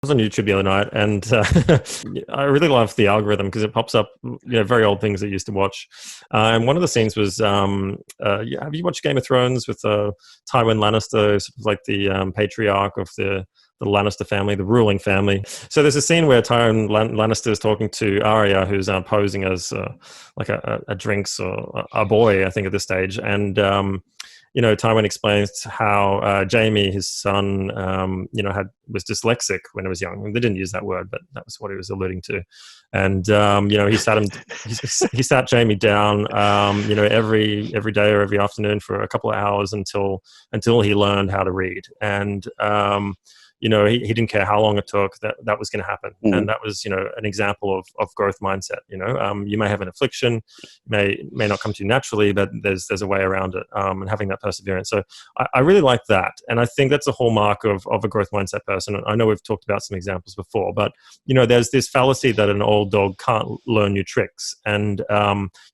was on YouTube the other night, and I really love the algorithm because it pops up, very old things that I used to watch. And one of the scenes was, have you watched Game of Thrones with Tywin Lannister, sort of like the patriarch of the Lannister family, the ruling family? So there's a scene where Tywin Lannister is talking to Arya, who's posing as like a drinks or a boy, I think, at this stage, and Tywin explains how Jamie, his son, was dyslexic when he was young. They didn't use that word, but that was what he was alluding to. And he sat Jamie down, every day or every afternoon for a couple of hours until he learned how to read. And he didn't care how long it took. That was going to happen, and that was an example of growth mindset. You may have an affliction, may not come to you naturally, but there's a way around it, and having that perseverance. So I really like that, and I think that's a hallmark of a growth mindset person. I know we've talked about some examples before, but there's this fallacy that an old dog can't learn new tricks, and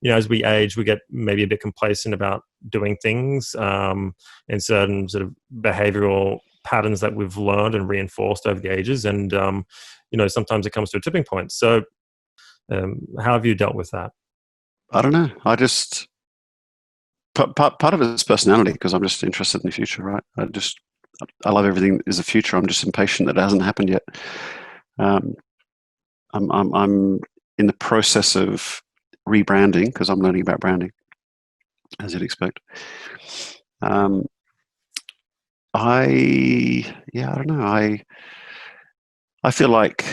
as we age, we get maybe a bit complacent about doing things in certain sort of behavioral patterns that we've learned and reinforced over the ages, and sometimes it comes to a tipping point. So how have you dealt with that? I don't know. I just part of it's personality, because I'm just interested in the future, right? I love everything is the future. I'm just impatient that it hasn't happened yet. I'm in the process of rebranding, because I'm learning about branding, as you'd expect. I don't know. I feel like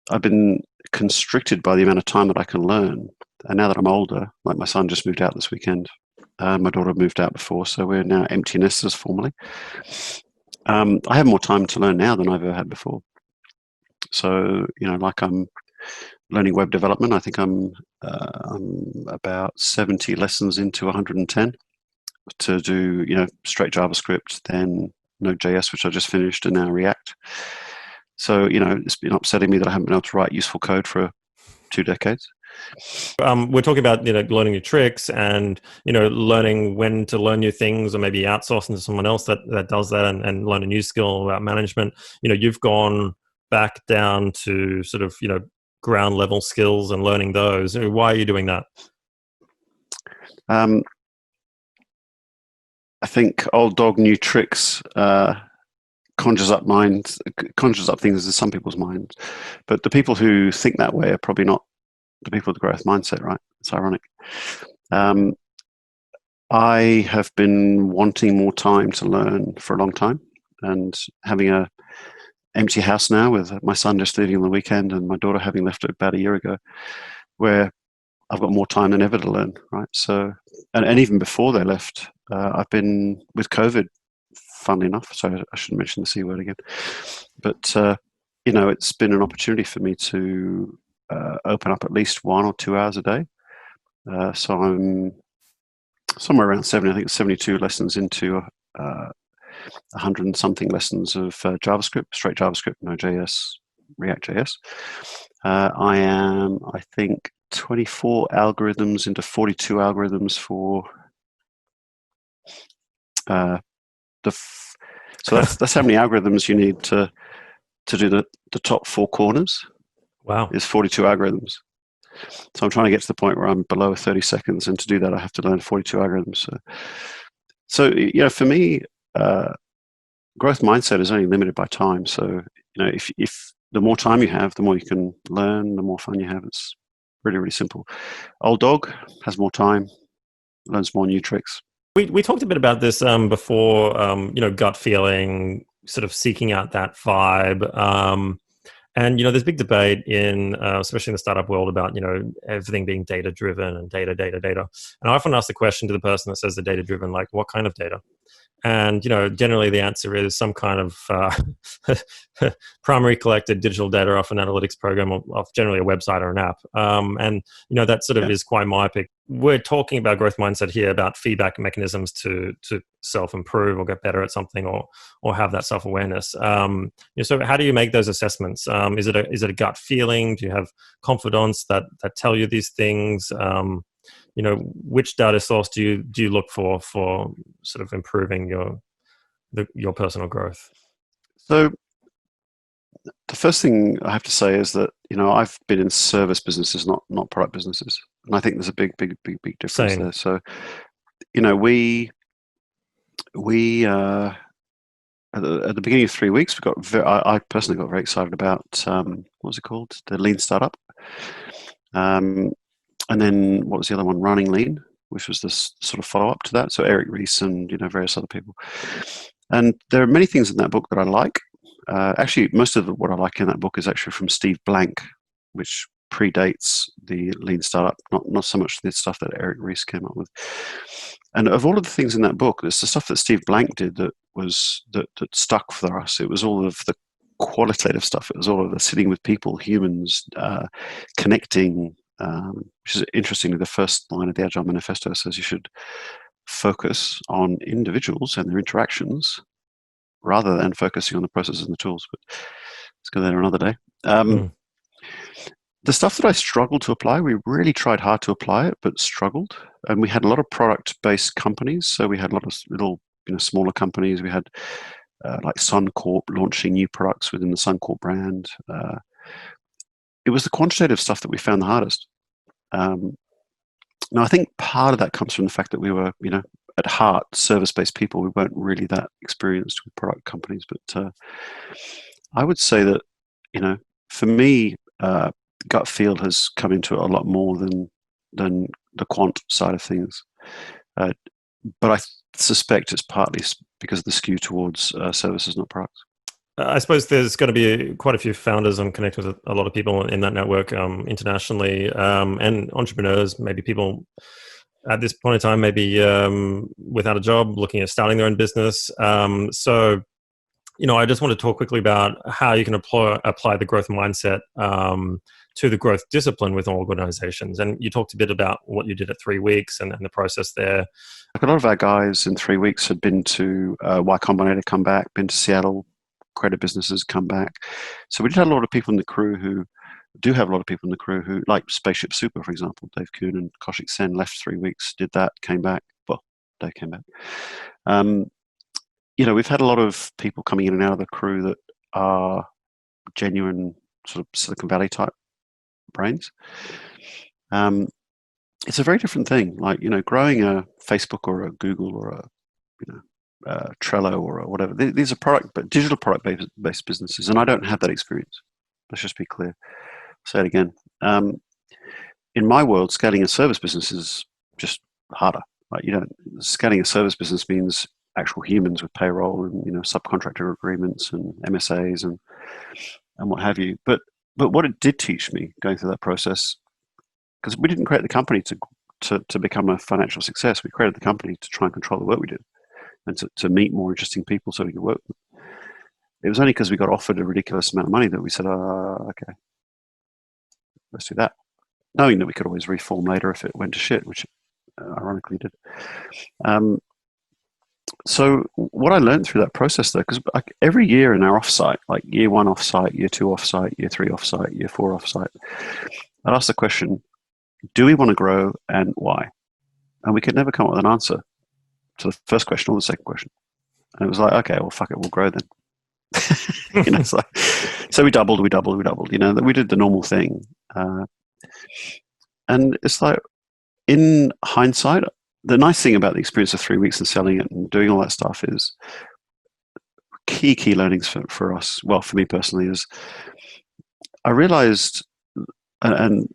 I've been constricted by the amount of time that I can learn. And now that I'm older, like my son just moved out this weekend, my daughter moved out before, so we're now empty nesters formally. I have more time to learn now than I've ever had before. So, like I'm learning web development. I think I'm about 70 lessons into 110 to do, straight JavaScript, then Node.js, which I just finished, and now React. So, it's been upsetting me that I haven't been able to write useful code for 2 decades. We're talking about learning new tricks and learning when to learn new things, or maybe outsourcing to someone else that does that, and learn a new skill about management. You've gone back down to sort of ground level skills and learning those. Why are you doing that? I think old dog, new tricks conjures up things in some people's minds, but the people who think that way are probably not the people with the growth mindset, right? It's ironic. I have been wanting more time to learn for a long time, and having a empty house now, with my son just leaving on the weekend and my daughter having left about a year ago, where I've got more time than ever to learn, right? So, and even before they left, I've been with COVID, funnily enough, so I shouldn't mention the C word again, but it's been an opportunity for me to open up at least 1 or 2 hours a day. So I'm somewhere around 70, I think it's 72 lessons into 100 and something lessons of JavaScript, straight JavaScript, Node.js, React.js. I am, I think, 24 algorithms into 42 algorithms for so that's how many algorithms you need to do the top 4 corners. Wow. Is 42 algorithms. So I'm trying to get to the point where I'm below 30 seconds, and to do that I have to learn 42 algorithms. So for me, growth mindset is only limited by time. So if the more time you have, the more you can learn, the more fun you have. It's really, really simple. Old dog has more time, learns more new tricks. We talked a bit about this before, gut feeling, sort of seeking out that vibe. And, there's big debate in, especially in the startup world, about, everything being data-driven and data. And I often ask the question to the person that says they're data-driven, like, what kind of data? And, generally the answer is some kind of primary collected digital data off an analytics program, or off generally a website or an app. And, that sort of is quite myopic. We're talking about growth mindset here, about feedback mechanisms to self-improve or get better at something, or have that self-awareness. So how do you make those assessments? Is it a gut feeling? Do you have confidence that tell you these things? Which data source do you look for sort of improving your personal growth? So The first thing I have to say is that, I've been in service businesses, not product businesses, and I think there's a big difference Same. there. So, we at the beginning of 3 weeks, I personally got very excited about what was it called, the Lean Startup, um, and then what was the other one, Running Lean, which was this sort of follow up to that. So Eric Ries and various other people, and there are many things in that book that I like. Actually, most of what I like in that book is actually from Steve Blank, which predates the Lean Startup, not so much the stuff that Eric Ries came up with. And of all of the things in that book, there's the stuff that Steve Blank did that stuck for us. It was all of the qualitative stuff. It was all of the sitting with people, humans, connecting. Which is interestingly, the first line of the Agile Manifesto says you should focus on individuals and their interactions rather than focusing on the processes and the tools. But let's go there another day. Mm. The stuff that I struggled to apply, we really tried hard to apply it, but struggled. And we had a lot of product-based companies. So we had a lot of little, smaller companies. We had like Suncorp launching new products within the Suncorp brand. It was the quantitative stuff that we found the hardest. Now, I think part of that comes from the fact that we were, at heart, service-based people. We weren't really that experienced with product companies. But I would say that, for me, gut feel has come into it a lot more than the quant side of things. But I suspect it's partly because of the skew towards services, not products. I suppose there's going to be quite a few founders. I'm connected with a lot of people in that network internationally, and entrepreneurs, maybe people at this point in time, maybe without a job, looking at starting their own business. So, I just want to talk quickly about how you can apply the growth mindset to the growth discipline with organizations. And you talked a bit about what you did at 3 weeks and the process there. A lot of our guys in 3 weeks had been to Y Combinator, come back, been to Seattle, created businesses, come back. So we did have a lot of people in the crew who like Spaceship Super, for example. Dave Kuhn and Kaushik Sen left 3 weeks, did that, came back. Well, Dave came back. We've had a lot of people coming in and out of the crew that are genuine sort of Silicon Valley type brains. It's a very different thing. Like, growing a Facebook or a Google or a Trello or a whatever. These are digital product-based businesses, and I don't have that experience. Let's just be clear. Say it again. In my world, scaling a service business is just harder. Like, scaling a service business means actual humans with payroll and subcontractor agreements and MSAs and what have you. But what it did teach me going through that process, because we didn't create the company to become a financial success. We created the company to try and control the work we did and to meet more interesting people so we could work with them. It was only because we got offered a ridiculous amount of money that we said, okay, let's do that. Knowing that we could always reform later if it went to shit, which ironically did. So what I learned through that process, though, because every year in our offsite, like year 1 offsite, year 2 offsite, year 3 offsite, year 4 offsite, I'd ask the question, do we want to grow and why? And we could never come up with an answer to the first question or the second question. And it was like, okay, well, fuck it, we'll grow then. It's like, so we doubled. We did the normal thing. And it's like, in hindsight, the nice thing about the experience of 3 weeks and selling it and doing all that stuff is key learnings for us. Well, for me personally, is I realized, and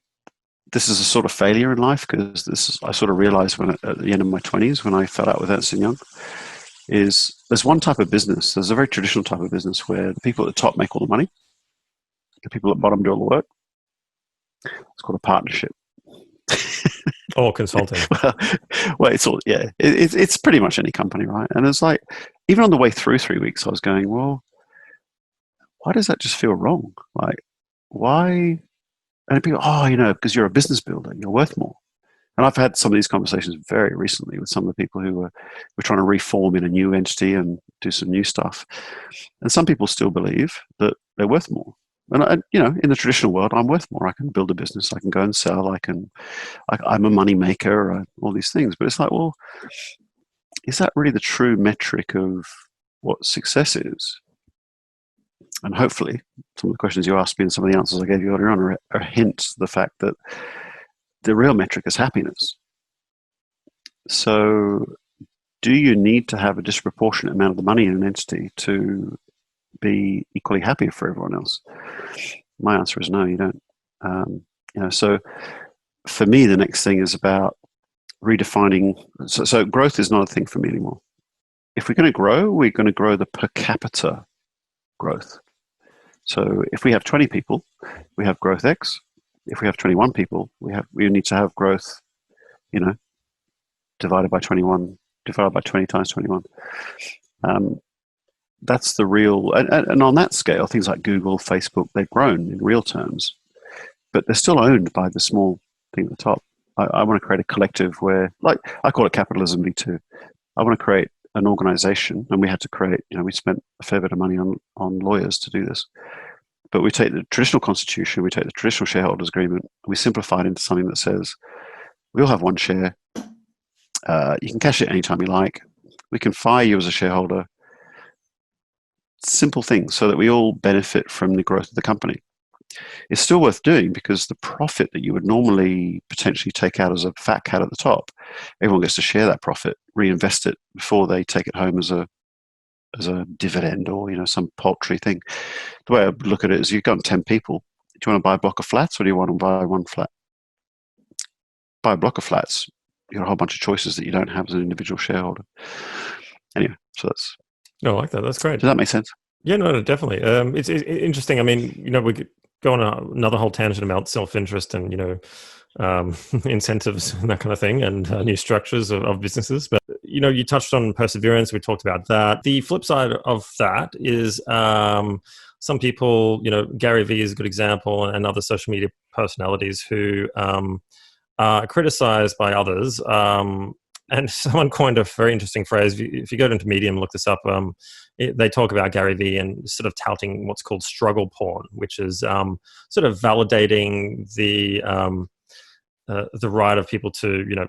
this is a sort of failure in life, because I sort of realized at the end of my 20s when I fell out with Ernst & Young, is there's one type of business. There's a very traditional type of business where the people at the top make all the money, the people at the bottom do all the work. It's called a partnership. Or consulting. well, it's all, yeah. It's pretty much any company, right? And it's like, even on the way through 3 weeks, I was going, well, why does that just feel wrong? Like, why? And people, because you're a business builder, you're worth more. And I've had some of these conversations very recently with some of the people who were trying to reform in a new entity and do some new stuff. And some people still believe that they're worth more. And in the traditional world, I'm worth more. I can build a business. I can go and sell. I'm a money maker. All these things. But it's like, well, is that really the true metric of what success is? And hopefully, some of the questions you asked me and some of the answers I gave you earlier on are hints to the fact that the real metric is happiness. So, do you need to have a disproportionate amount of the money in an entity to be equally happy for everyone else? My answer is no, you don't. So for me, the next thing is about redefining. So growth is not a thing for me anymore. If we're going to grow, we're going to grow the per capita growth. So if we have 20 people, we have growth X. If we have 21 people, we need to have growth, divided by 21, divided by 20 times 21. That's the real, and on that scale, things like Google, Facebook, they've grown in real terms, but they're still owned by the small thing at the top. I want to create a collective where, like, I call it capitalism V2. I want to create an organization, and we had to create, we spent a fair bit of money on lawyers to do this. But we take the traditional constitution, we take the traditional shareholders agreement, we simplify it into something that says, we all have one share. You can cash it anytime you like. We can fire you as a shareholder. Simple things so that we all benefit from the growth of the company. It's still worth doing because the profit that you would normally potentially take out as a fat cat at the top, everyone gets to share that profit, reinvest it before they take it home as a dividend or some paltry thing. The way I look at it is, you've got 10 people. Do you want to buy a block of flats, or do you want to buy one flat? Buy a block of flats. You've got a whole bunch of choices that you don't have as an individual shareholder. Anyway, so that's. No, I like that. That's great. Does that make sense? Yeah, no, definitely. It's interesting. I mean, we could go on another whole tangent about self-interest and, incentives and that kind of thing, and new structures of businesses. But, you touched on perseverance. We talked about that. The flip side of that is some people, Gary Vee is a good example, and other social media personalities who are criticized by others. And someone coined a very interesting phrase. If you go into Medium, look this up, they talk about Gary Vee and sort of touting what's called struggle porn, which is sort of validating the right of people to,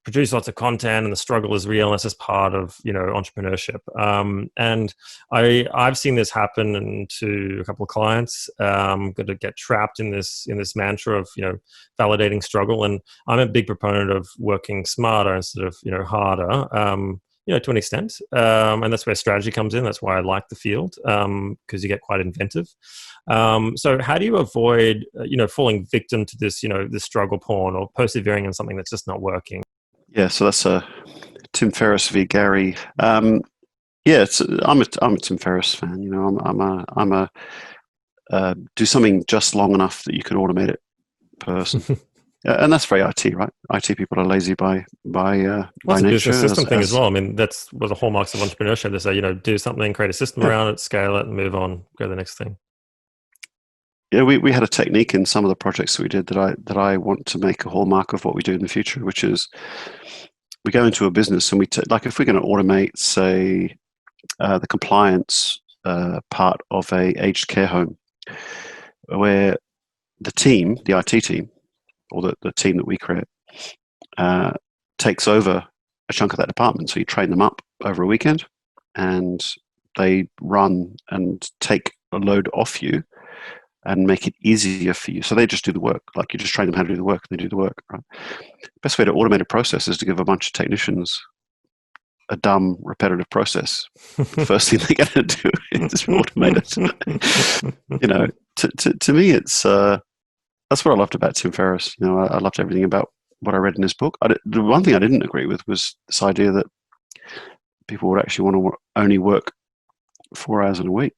produce lots of content, and the struggle is real, and it's just part of, entrepreneurship. And I've seen this happen to a couple of clients, got to get trapped in this mantra of, validating struggle. And I'm a big proponent of working smarter instead of, harder, to an extent. And that's where strategy comes in. That's why I like the field, because you get quite inventive. So how do you avoid, falling victim to this, this struggle porn, or persevering in something that's just not working? Yeah, so that's a Tim Ferriss v. Gary. I'm a Tim Ferriss fan. I'm a do something just long enough that you can automate it person. And that's very IT, right? IT people are lazy by nature. It's a business system thing as well. I mean, that's one of the hallmarks of entrepreneurship. They say, do something, create a system around it, scale it, and move on, go to the next thing. Yeah, we had a technique in some of the projects that we did that I want to make a hallmark of what we do in the future, which is we go into a business and like if we're going to automate, say, the compliance part of a aged care home, where the team, the IT team, or the team that we create, takes over a chunk of that department. So you train them up over a weekend, and they run and take a load off you and make it easier for you. So they just do the work. Like, you just train them how to do the work, and they do the work, right? Best way to automate a process is to give a bunch of technicians a dumb, repetitive process. The first thing they're going to do is automate it. To me, it's that's what I loved about Tim Ferriss. I loved everything about what I read in his book. The one thing I didn't agree with was this idea that people would actually want to only work 4 hours in a week.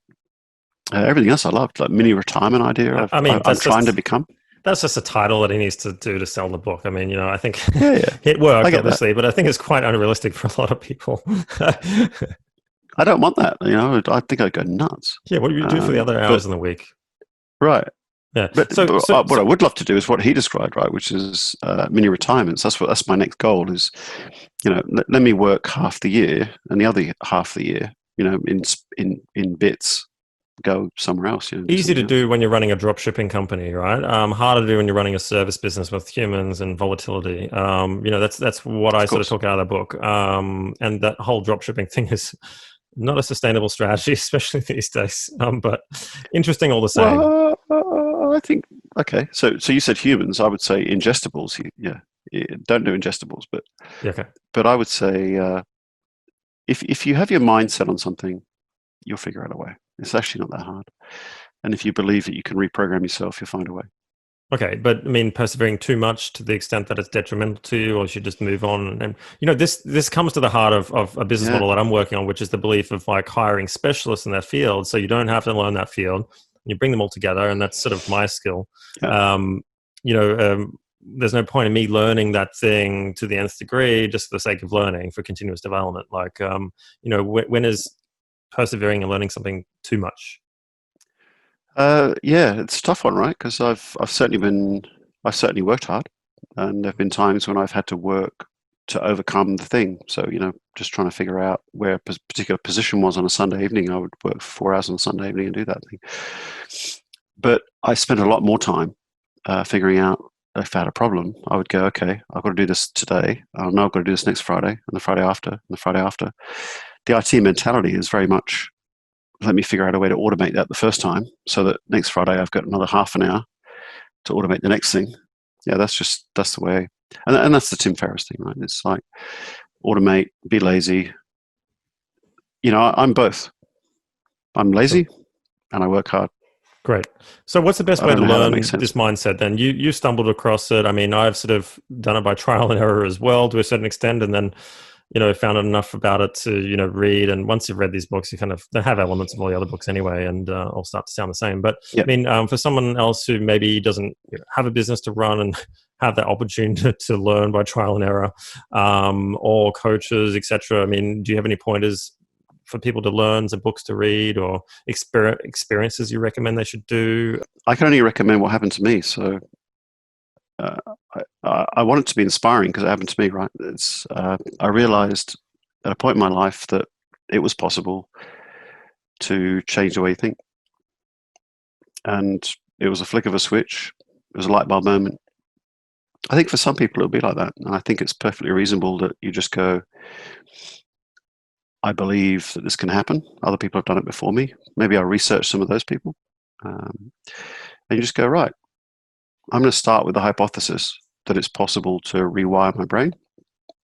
Everything else I loved, like mini retirement idea. I'm trying to become. That's just a title that he needs to do to sell the book. I mean, I think it worked, obviously, but I think it's quite unrealistic for a lot of people. I don't want that. I think I'd go nuts. Yeah, what do you do for the other hours in the week? Right. Yeah. But what I would love to do is what he described, right, which is mini retirements. That's my next goal is, let me work half the year, and the other half the year, in bits, go somewhere else. Easy to do when you're running a drop shipping company, right? Harder to do when you're running a service business with humans and volatility. That's what I sort of took out of the book. And that whole drop shipping thing is Not a sustainable strategy, especially these days. But interesting all the same. Well, I think okay. So you said humans. I would say ingestibles. Yeah, don't do ingestibles. Yeah, okay. But I would say if you have your mind set on something, you'll figure out a way. It's actually not that hard. And if you believe that you can reprogram yourself, you'll find a way. Okay, but I mean, persevering too much to the extent that it's detrimental to you, or should just move on. And this comes to the heart of a business Yeah, model that I'm working on, which is the belief of like hiring specialists in that field, so you don't have to learn that field. You bring them all together, and that's sort of my skill. yeah. Um, you know, there's no point in me learning that thing to the nth degree just for the sake of learning for continuous development. Like, when is persevering and learning something too much? Yeah, it's a tough one, right? Because I've certainly worked hard, and there've been times when I've had to work to overcome the thing. So just trying to figure out where a particular position was on a Sunday evening, I would work for 4 hours on a Sunday evening and do that thing. But I spent a lot more time figuring out if I had a problem. I would go, okay, I've got to do this today. I know I've got to do this next Friday, and the Friday after, and the Friday after. The IT mentality is very much let me figure out a way to automate that the first time so that next Friday I've got another half an hour to automate the next thing. Yeah, that's the way. And that's the Tim Ferriss thing, right? It's like automate, be lazy. I'm both. I'm lazy and I work hard. Great. So what's the best I way don't to know how that makes learn sense. this mindset then? You stumbled across it. I mean, I've sort of done it by trial and error as well to a certain extent, and then, found out enough about it to, read. And once you've read these books, you kind of they have elements of all the other books anyway, and all start to sound the same. But I Yeah. mean, for someone else who maybe doesn't have a business to run and have that opportunity to learn by trial and error, or coaches, etc. I mean, do you have any pointers for people to learn, some books to read, or experiences you recommend they should do? I can only recommend what happened to me. So uh, I want it to be inspiring because it happened to me, right? I realized at a point in my life that it was possible to change the way you think. And it was a flick of a switch. It was a light bulb moment. I think for some people it'll be like that. And I think it's perfectly reasonable that you just go, I believe that this can happen. Other people have done it before me. Maybe I'll research some of those people. And you just go, right, I'm going to start with the hypothesis that it's possible to rewire my brain.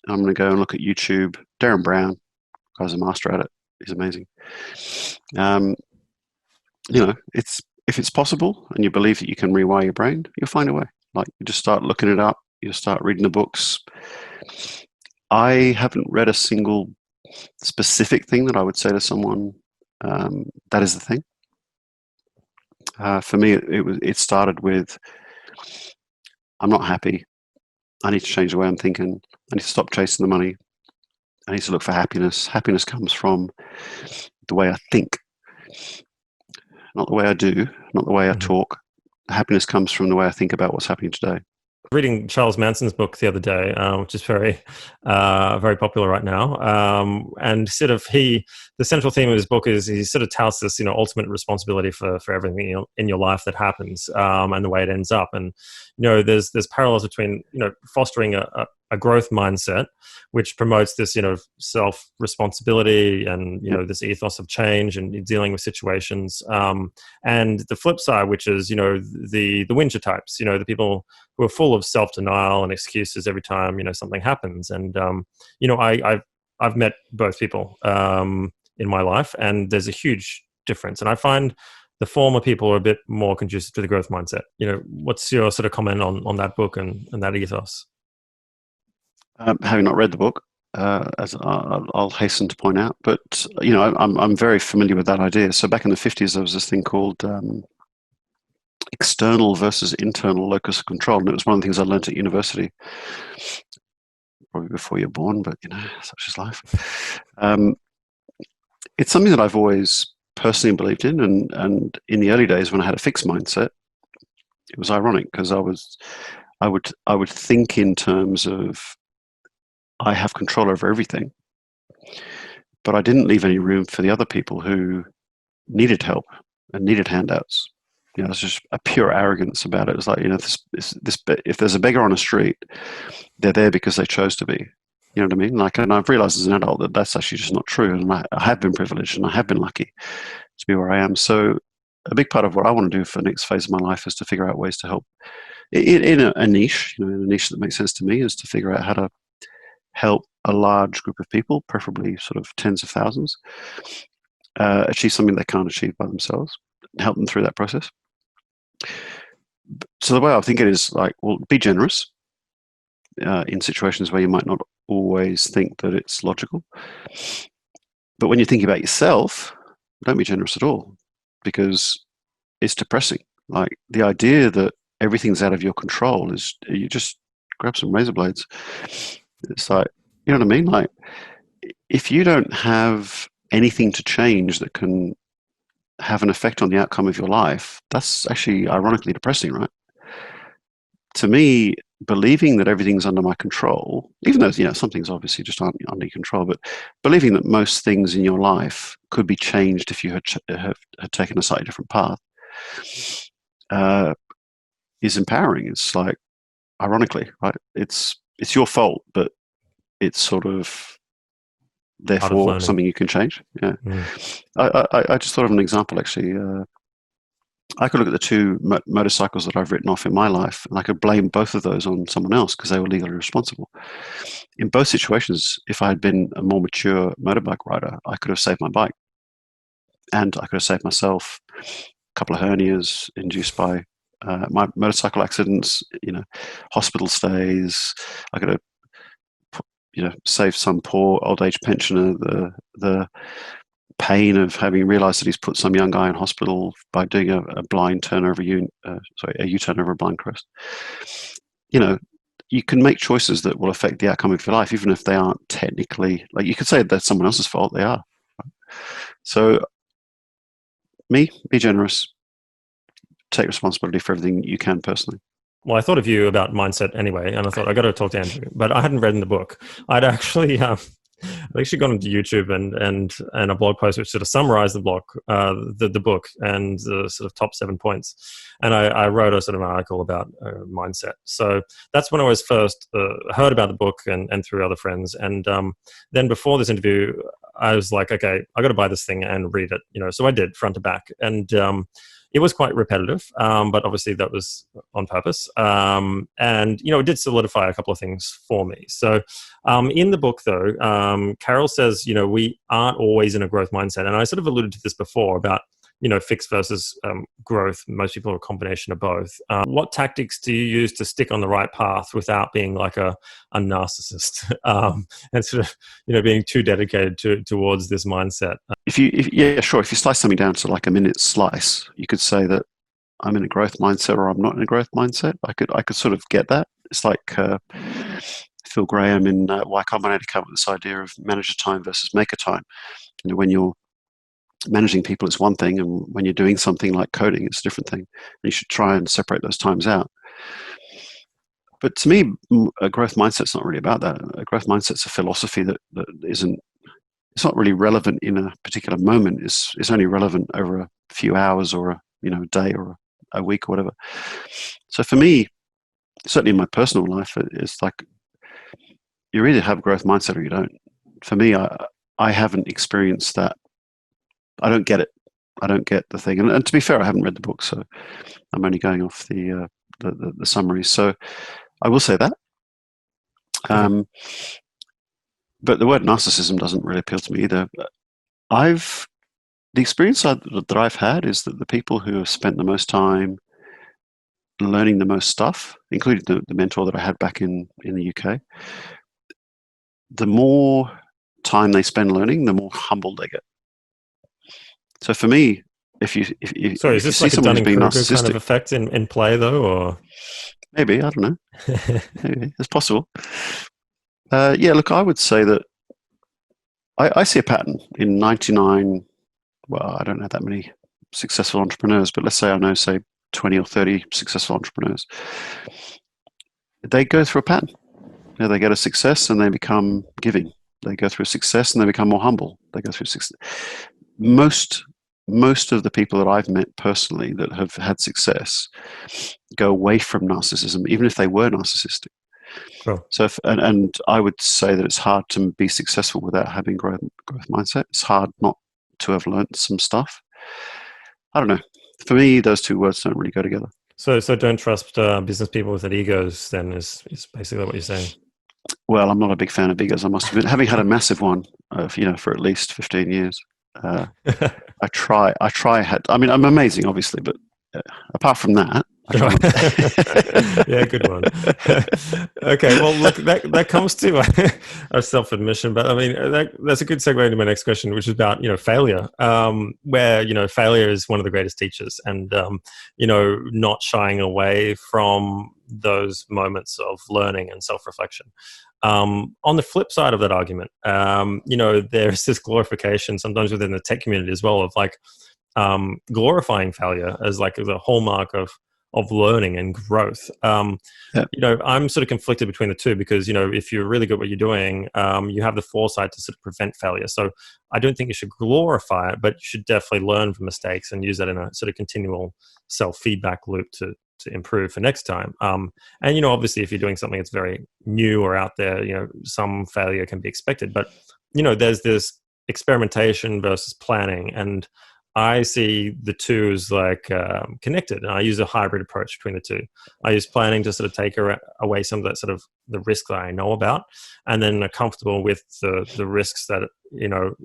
And I'm going to go and look at YouTube. Darren Brown, guy's a master at it. He's amazing. If it's possible and you believe that you can rewire your brain, you'll find a way. Like you just start looking it up. You start reading the books. I haven't read a single specific thing that I would say to someone that is the thing. For me, it started with I'm not happy. I need to change the way I'm thinking. I need to stop chasing the money. I need to look for happiness. Happiness comes from the way I think, not the way I do, not the way I talk. Happiness comes from the way I think about what's happening today. Reading Charles Manson's book the other day, which is very, very popular right now. And sort of the central theme of his book is he sort of touts this, ultimate responsibility for everything in your life that happens, and the way it ends up. And, there's parallels between, fostering a growth mindset, which promotes this, self-responsibility and, this ethos of change and dealing with situations. And the flip side, which is, the whinger types, the people who are full of self-denial and excuses every time, something happens. And, I've met both people in my life, and there's a huge difference. And I find the former people are a bit more conducive to the growth mindset. What's your sort of comment on that book and that ethos? Having not read the book, as I'll hasten to point out, but I'm very familiar with that idea. So back in the 50s, there was this thing called external versus internal locus of control, and it was one of the things I learned at university, probably before you're born, but such is life. It's something that I've always personally believed in, and in the early days when I had a fixed mindset, it was ironic because I would think in terms of I have control over everything, but I didn't leave any room for the other people who needed help and needed handouts. It's just a pure arrogance about it. It's like, if there's a beggar on a street, they're there because they chose to be. You know what I mean? Like, and I've realized as an adult that that's actually just not true. And I have been privileged and I have been lucky to be where I am. So a big part of what I want to do for the next phase of my life is to figure out ways to help in a niche, in a niche that makes sense to me, is to figure out how to help a large group of people, preferably sort of tens of thousands, achieve something they can't achieve by themselves, and help them through that process. So the way I think it is, like, well, be generous in situations where you might not always think that it's logical. But when you're thinking about yourself, don't be generous at all, because it's depressing. Like, the idea that everything's out of your control is, you just grab some razor blades. It's like, you know what I mean? Like, if you don't have anything to change that can have an effect on the outcome of your life, that's actually ironically depressing, right? To me, believing that everything's under my control, even though, some things obviously just aren't under your control, but believing that most things in your life could be changed if you had taken a slightly different path, is empowering. It's like, ironically, right? It's your fault, but it's sort of therefore something you can change. Yeah. I just thought of an example, actually. I could look at the two motorcycles that I've written off in my life, and I could blame both of those on someone else because they were legally responsible. In both situations, if I had been a more mature motorbike rider, I could have saved my bike, and I could have saved myself a couple of hernias induced by my motorcycle accidents, hospital stays. I could have saved some poor old age pensioner the pain of having realized that he's put some young guy in hospital by doing a blind turn over a U-turn over a blind crest. You can make choices that will affect the outcome of your life, even if they aren't technically, like, you could say that's someone else's fault. They are. So, be generous, take responsibility for everything you can personally. Well, I thought of you about mindset anyway, and I thought I got to talk to Andrew, but I hadn't read in the book. I'd actually gone into YouTube and a blog post which sort of summarized the book and the sort of top 7 points, and I wrote a sort of article about mindset. So that's when I was first heard about the book and through other friends, and then before this interview, I was like, okay, I got to buy this thing and read it. So I did front to back, and it was quite repetitive, but obviously that was on purpose. And, it did solidify a couple of things for me. So in the book, though, Carol says, we aren't always in a growth mindset. And I sort of alluded to this before about, fixed versus growth. Most people are a combination of both. What tactics do you use to stick on the right path without being like a narcissist and sort of, being too dedicated towards this mindset? If you slice something down to like a minute slice, you could say that I'm in a growth mindset or I'm not in a growth mindset. I could sort of get that. It's like Phil Graham in Y Combinator came up with this idea of manager time versus maker time. When you're managing people, it's one thing, and when you're doing something like coding, it's a different thing. And you should try and separate those times out. But to me, a growth mindset's not really about that. A growth mindset's a philosophy that isn't. It's not really relevant in a particular moment. It's only relevant over a few hours or a day or a week or whatever. So for me, certainly in my personal life, it's like you either have a growth mindset or you don't. For me, I haven't experienced that. I don't get it. I don't get the thing. And to be fair, I haven't read the book, so I'm only going off the summaries. So I will say that. But the word narcissism doesn't really appeal to me either. The experience that I've had is that the people who have spent the most time learning the most stuff, including the mentor that I had back in the UK, the more time they spend learning, the more humble they get. So for me, if you is this like a Dunning-Kruger kind of effect in play, though, or maybe, I don't know. Maybe it's possible. Look, I would say that I see a pattern in 99. Well, I don't know that many successful entrepreneurs, but let's say I know, say, 20 or 30 successful entrepreneurs. They go through a pattern. They get a success and they become giving. They go through a success and they become more humble. They go through success. Most of the people that I've met personally that have had success go away from narcissism, even if they were narcissistic. Sure. So, and I would say that it's hard to be successful without having growth mindset. It's hard not to have learnt some stuff. I don't know. For me, those two words don't really go together. So don't trust business people with their egos. Then is basically what you're saying. Well, I'm not a big fan of egos, I must admit. Having had a massive one, for at least 15 years, I try. I'm amazing, obviously, but apart from that, I try not. Yeah, good one. Okay, well, look, that comes to a self-admission, but I mean, that's a good segue into my next question, which is about failure, where failure is one of the greatest teachers, and not shying away from those moments of learning and self-reflection. On the flip side of that argument, there's this glorification sometimes within the tech community as well of like glorifying failure as like as a hallmark of learning and growth. I'm sort of conflicted between the two because if you're really good at what you're doing, you have the foresight to sort of prevent failure. So I don't think you should glorify it, but you should definitely learn from mistakes and use that in a sort of continual self-feedback loop to improve for next time. And obviously if you're doing something that's very new or out there, some failure can be expected, but there's this experimentation versus planning, and I see the two as like connected, and I use a hybrid approach between the two. I use planning to sort of take away some of that sort of the risk that I know about, and then are comfortable with the risks that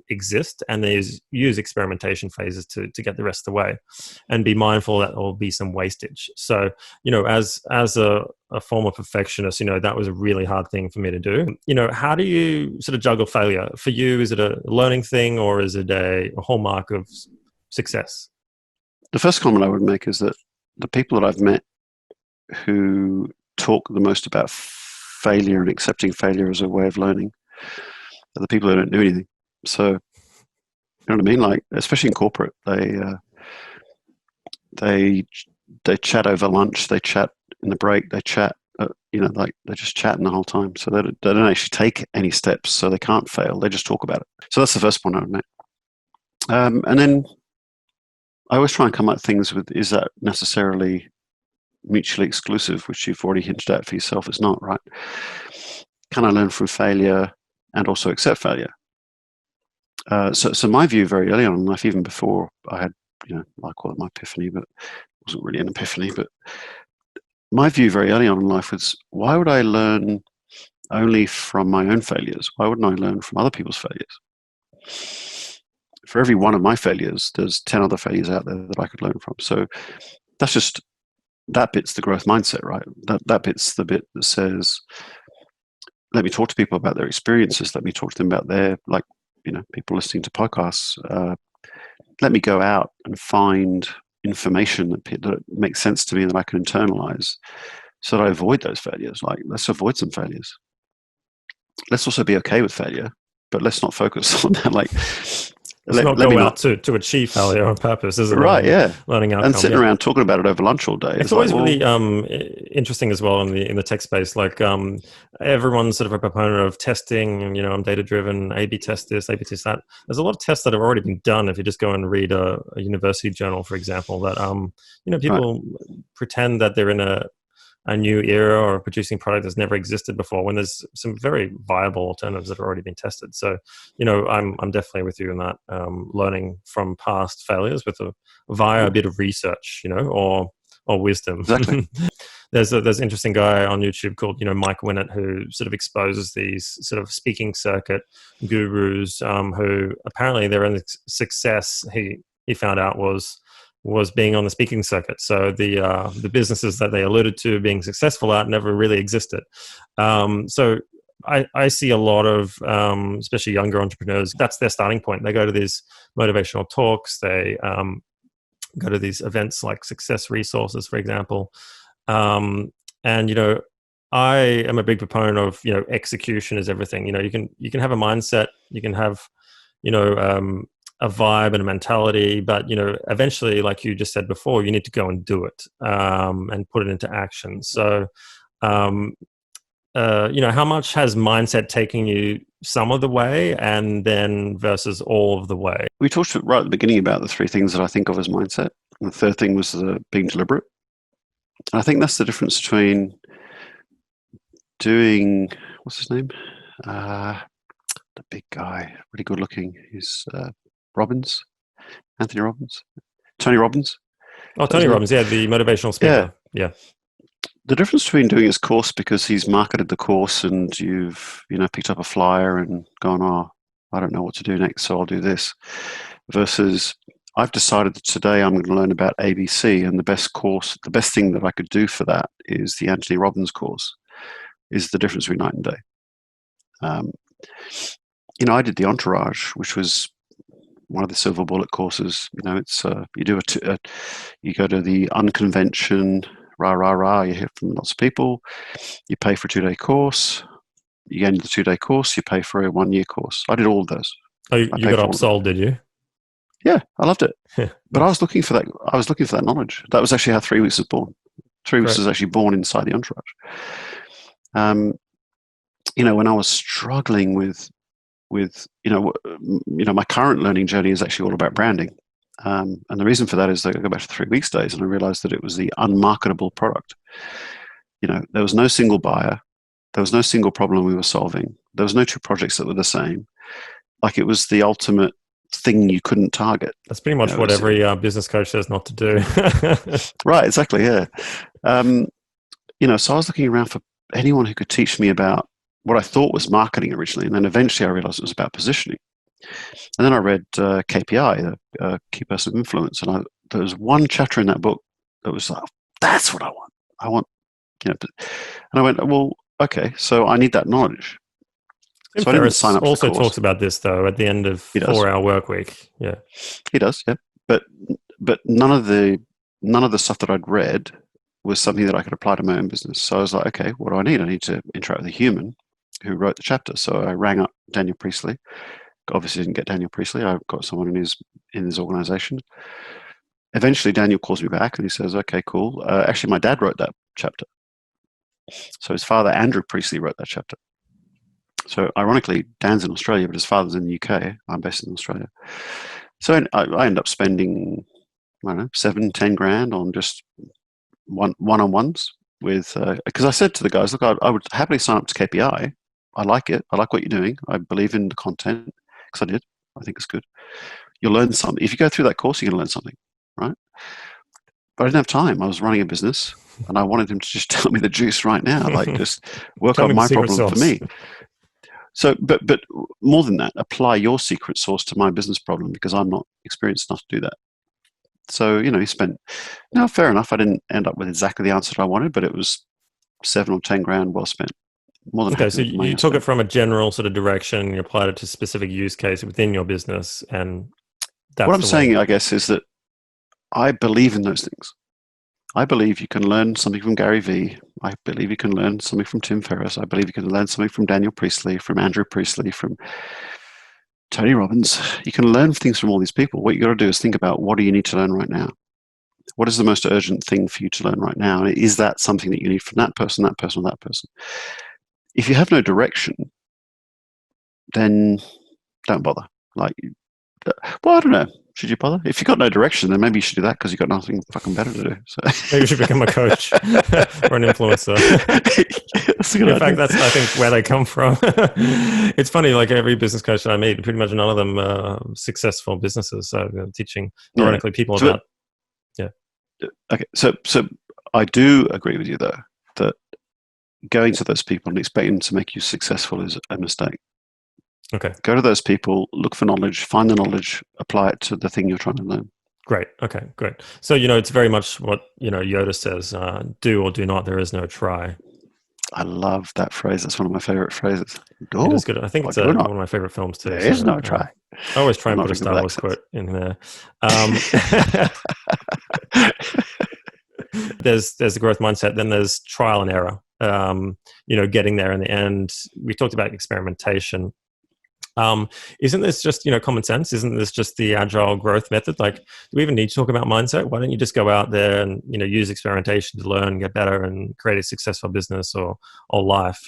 exist, and they use experimentation phases to get the rest of the way, and be mindful that there will be some wastage. So as a former perfectionist, that was a really hard thing for me to do. How do you sort of juggle failure? For you, is it a learning thing or is it a hallmark of success? The first comment I would make is that the people that I've met who talk the most about failure and accepting failure as a way of learning are the people who don't do anything. So, you know what I mean? Like, especially in corporate, they chat over lunch, they chat in the break, they chat, like they're just chatting the whole time. So they don't actually take any steps, so they can't fail. They just talk about it. So that's the first point I would make. And then I always try and come at things with, is that necessarily mutually exclusive, which you've already hinted at for yourself? It's not, right? Can I learn from failure and also accept failure? So my view very early on in life, even before I had, I call it my epiphany, but it wasn't really an epiphany, but my view very early on in life was, why would I learn only from my own failures? Why wouldn't I learn from other people's failures? For every one of my failures, there's 10 other failures out there that I could learn from. So that bit's the growth mindset, right? That bit's the bit that says, let me talk to people about their experiences. Let me talk to them about their, like, people listening to podcasts. Let me go out and find information that makes sense to me that I can internalize so that I avoid those failures. Like, let's avoid some failures. Let's also be okay with failure, but let's not focus on that. Like, Let's not go out to achieve failure on purpose, isn't it? Right, yeah. Learning outcome. And sitting around talking about it over lunch all day. It's always really interesting as well in the tech space. Like everyone's sort of a proponent of testing, and I'm data driven, A/B test this, A/B test that. There's a lot of tests that have already been done. If you just go and read a university journal, for example, that people pretend that they're in a new era or producing product that's never existed before, when there's some very viable alternatives that have already been tested. So, I'm definitely with you in that, learning from past failures via a bit of research, or wisdom. Exactly. There's an interesting guy on YouTube called, Mike Winnett, who sort of exposes these sort of speaking circuit gurus, who apparently their own success, he found out was being on the speaking circuit. So the businesses that they alluded to being successful at never really existed. So I see a lot of, especially younger entrepreneurs, that's their starting point. They go to these motivational talks. They go to these events like Success Resources, for example. And, I am a big proponent of, execution is everything. You can have a mindset, you can have, a vibe and a mentality, but eventually, like you just said before, you need to go and do it, and put it into action. So how much has mindset taken you some of the way, and then versus all of the way? We talked right at the beginning about the three things that I think of as mindset, and the third thing was being deliberate. And I think that's the difference between doing, what's his name? The big guy, really good looking. He's Robbins, Anthony Robbins, Tony Robbins. Oh, Is that his Tony name? Robbins, yeah, the motivational Yeah. speaker. Yeah. The difference between doing his course because he's marketed the course and you've, picked up a flyer and gone, oh, I don't know what to do next, so I'll do this, versus I've decided that today I'm going to learn about ABC, and the best thing that I could do for that is the Anthony Robbins course, is the difference between night and day. I did the Entourage, which was one of the silver bullet courses. It's you go to the unconvention, rah rah rah. You hear from lots of people. You pay for a 2-day course. You get into the 2-day course. You pay for a 1-year course. I did all of those. Oh, I you paid got for all of them. upsold, did you? Yeah, I loved it. But I Nice. was looking for that. I was looking for that knowledge. That was actually how 3 Weeks was born. 3 Weeks Great. was actually born inside the Entourage. When I was struggling with my current learning journey is actually all about branding. And the reason for that is that I go back to 3 Weeks days and I realized that it was the unmarketable product. There was no single buyer. There was no single problem we were solving. There was no 2 projects that were the same. Like, it was the ultimate thing you couldn't target. That's pretty much what every business coach says not to do. Right, exactly, yeah. So I was looking around for anyone who could teach me about what I thought was marketing originally, and then eventually I realized it was about positioning. And then I read KPI, Key Person Influence, and there was one chapter in that book that was like, that's what I want. I want, and I went, well, okay, so I need that knowledge. Tim So I didn't Ferriss sign up for also the course. talks about this, though, at the end of He does. 4-hour work week. Yeah, he does. Yeah, but none of the stuff that I'd read was something that I could apply to my own business. So I was like, okay, what do I need? I need to interact with a human who wrote the chapter. So I rang up Daniel Priestley. Obviously didn't get Daniel Priestley. I got someone in his organization. Eventually Daniel calls me back and he says, okay, cool. Actually, my dad wrote that chapter. So his father, Andrew Priestley, wrote that chapter. So ironically, Dan's in Australia, but his father's in the UK. I'm based in Australia. So I end up spending, I don't know, 7-10 grand on just one-on-ones with, because I said to the guys, look, I would happily sign up to KPI. I like it. I like what you're doing. I believe in the content, because I did. I think it's good. You'll learn something. If you go through that course, you're going to learn something, right? But I didn't have time. I was running a business, and I wanted him to just tell me the juice right now, like just work Tell me on the my secret problem for sauce. me. So, but more than that, apply your secret sauce to my business problem, because I'm not experienced enough to do that. So, he spent, fair enough. I didn't end up with exactly the answer I wanted, but it was 7 or 10 grand well spent. More than Okay, happy so with the money you I took it spent. from a general sort of direction, you applied it to a specific use case within your business, and What that's I'm the way. saying, I guess, is that I believe in those things. I believe you can learn something from Gary Vee. I believe you can learn something from Tim Ferriss. I believe you can learn something from Daniel Priestley, from Andrew Priestley, from Tony Robbins. You can learn things from all these people. What you got to do is think about, what do you need to learn right now? What is the most urgent thing for you to learn right now? And is that something that you need from that person, or that person? If you have no direction, then don't bother. Like, well, I don't know. Should you bother? If you've got no direction, then maybe you should do that, because you've got nothing fucking better to do. So Maybe you should become a coach or an influencer. that's a good In idea. fact, that's, I think, where they come from. It's funny, like every business coach that I meet, pretty much none of them are successful businesses. So teaching, ironically, people So, about, yeah. okay, so I do agree with you, though, that going to those people and expecting them to make you successful is a mistake. Okay. Go to those people, look for knowledge, find the knowledge, apply it to the thing you're trying to learn. Great. Okay, great. So, it's very much what, Yoda says, do or do not, there is no try. I love that phrase. That's one of my favorite phrases. It Do is good. I think or it's do one not. of my favorite films too. There So is no try. I always try I'm and not put a very good Star with Wars accents. quote in there. There's the growth mindset. Then there's trial and error. Getting there in the end. We talked about experimentation. Isn't this just common sense? Isn't this just the agile growth method? Like, do we even need to talk about mindset? Why don't you just go out there and use experimentation to learn, get better, and create a successful business or life?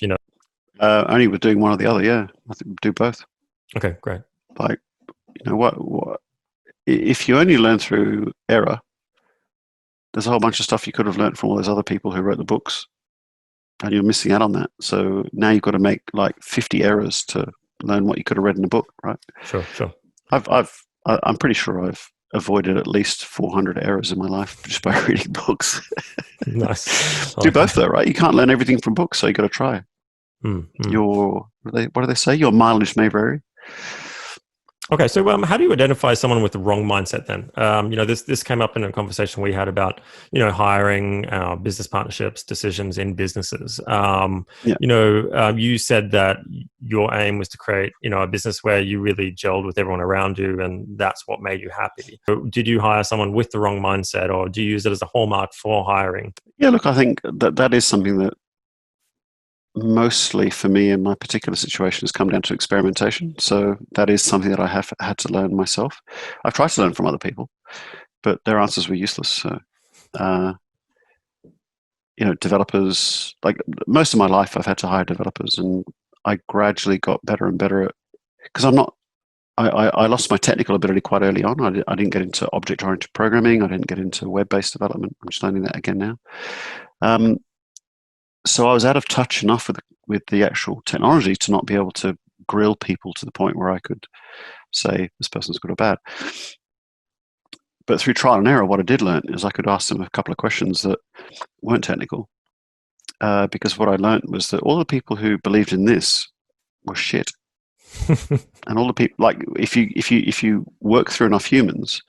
Only with doing one or the other. Yeah, I think do both. Okay, great. Like, what if you only learn through error? There's a whole bunch of stuff you could have learned from all those other people who wrote the books. and you're missing out on that. So now you've got to make like 50 errors to learn what you could have read in a book, right? Sure, sure. I'm pretty sure I've avoided at least 400 errors in my life just by reading books. Nice. I Do like both that. though, right? You can't learn everything from books, so you got to try. Mm, mm. What do they say? Your mileage may vary. Okay, so how do you identify someone with the wrong mindset then? This came up in a conversation we had about hiring, business partnerships, decisions in businesses. Yeah. You said that your aim was to create a business where you really gelled with everyone around you, and that's what made you happy. So did you hire someone with the wrong mindset, or do you use it as a hallmark for hiring? Yeah, look, I think that is something that mostly for me in my particular situation has come down to experimentation. So that is something that I have had to learn myself. I've tried to learn from other people, but their answers were useless. So, developers, like most of my life, I've had to hire developers, and I gradually got better and better at, because I lost my technical ability quite early on. I didn't get into object-oriented programming. I didn't get into web-based development. I'm just learning that again now. So I was out of touch enough with the actual technology to not be able to grill people to the point where I could say this person's good or bad. But through trial and error, what I did learn is I could ask them a couple of questions that weren't technical, because what I learned was that all the people who believed in this were shit, and all the people, like if you work through enough humans,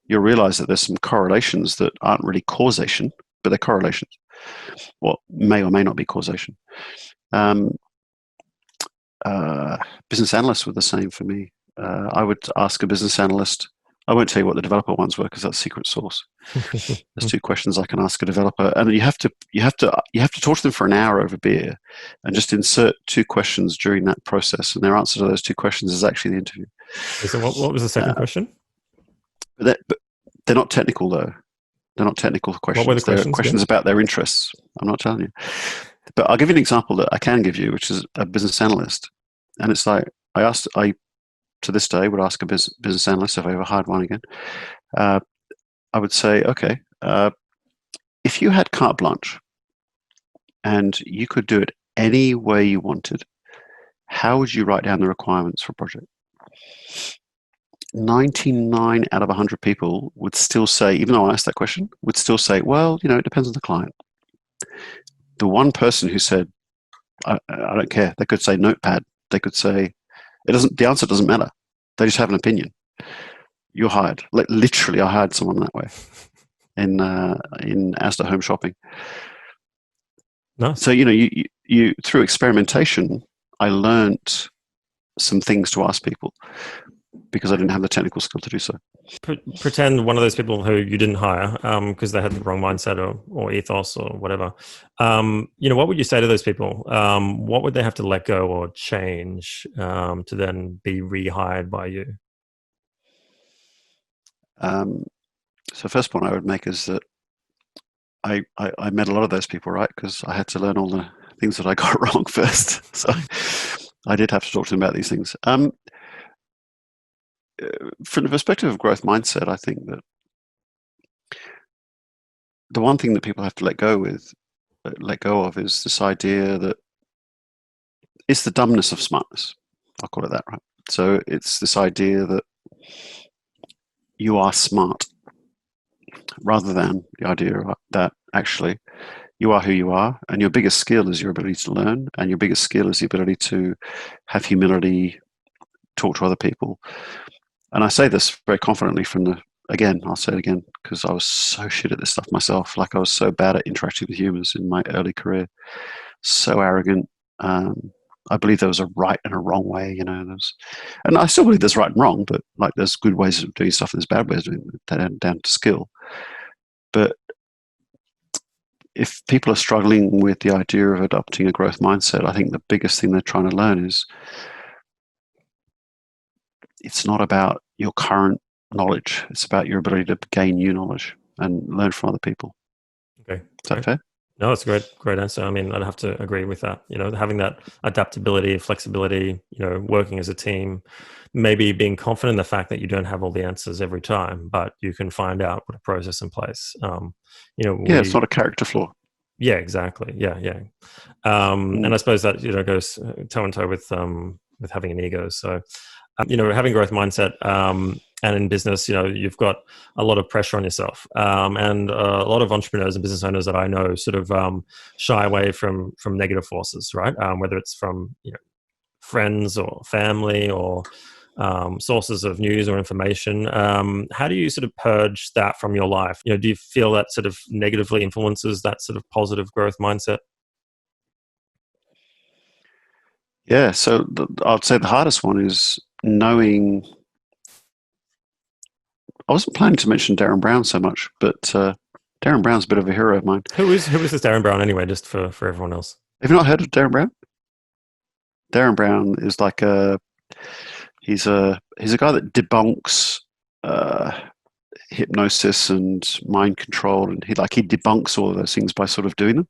you'll realize that there's some correlations that aren't really causation, but they're correlations. What may or may not be causation. Business analysts were the same for me. I would ask a business analyst. I won't tell you what the developer ones were because that's secret sauce. There's two questions I can ask a developer, and you have to talk to them for an hour over beer, and just insert two questions during that process, and their answer to those two questions is actually the interview. So what was the second question? But they're not technical though. They're not technical questions. What were the questions? They're questions about their interests. I'm not telling you. But I'll give you an example that I can give you, which is a business analyst. And it's like, I to this day would ask a business analyst if I ever hired one again. I would say, okay, if you had carte blanche and you could do it any way you wanted, how would you write down the requirements for a project? 99 out of 100 people would still say, even though I asked that question, would still say, well, it depends on the client. The one person who said, I don't care, they could say notepad, they could say, the answer doesn't matter. They just have an opinion. You're hired. Like literally, I hired someone that way in Asda Home Shopping. Nice. So, you through experimentation, I learned some things to ask people because I didn't have the technical skill to do so. Pretend one of those people who you didn't hire because they had the wrong mindset or ethos or whatever. What would you say to those people? What would they have to let go or change to then be rehired by you? So first point I would make is that I met a lot of those people, right? Because I had to learn all the things that I got wrong first. So I did have to talk to them about these things. From the perspective of growth mindset, I think that the one thing that people have to let go of is this idea that it's the dumbness of smartness. I'll call it that, right? So it's this idea that you are smart rather than the idea that actually you are who you are, and your biggest skill is your ability to learn, and your biggest skill is the ability to have humility, talk to other people. And I say this very confidently I'll say it again, because I was so shit at this stuff myself. Like I was so bad at interacting with humans in my early career, so arrogant. I believe there was a right and a wrong way, and I still believe there's right and wrong, but like there's good ways of doing stuff and there's bad ways of doing it, down to skill. But if people are struggling with the idea of adopting a growth mindset, I think the biggest thing they're trying to learn is it's not about your current knowledge. It's about your ability to gain new knowledge and learn from other people. Okay. Is that fair? No, it's a great answer. I mean, I'd have to agree with that. Having that adaptability, flexibility, working as a team, maybe being confident in the fact that you don't have all the answers every time, but you can find out, put a process in place. It's not a character flaw. Yeah, exactly. Yeah, yeah. And Mm. I suppose that goes toe and toe with having an ego. So having growth mindset, and in business, you've got a lot of pressure on yourself, and a lot of entrepreneurs and business owners that I know sort of shy away from negative forces, right? Whether it's from friends or family or sources of news or information. How do you sort of purge that from your life? Do you feel that sort of negatively influences that sort of positive growth mindset? Yeah, so I'd say the hardest one is knowing. I wasn't planning to mention Darren Brown so much, but Darren Brown's a bit of a hero of mine. Who is this Darren Brown anyway? Just for everyone else. Have you not heard of Darren Brown? Darren Brown is like he's a guy that debunks uh, hypnosis and mind control, and he debunks all of those things by sort of doing them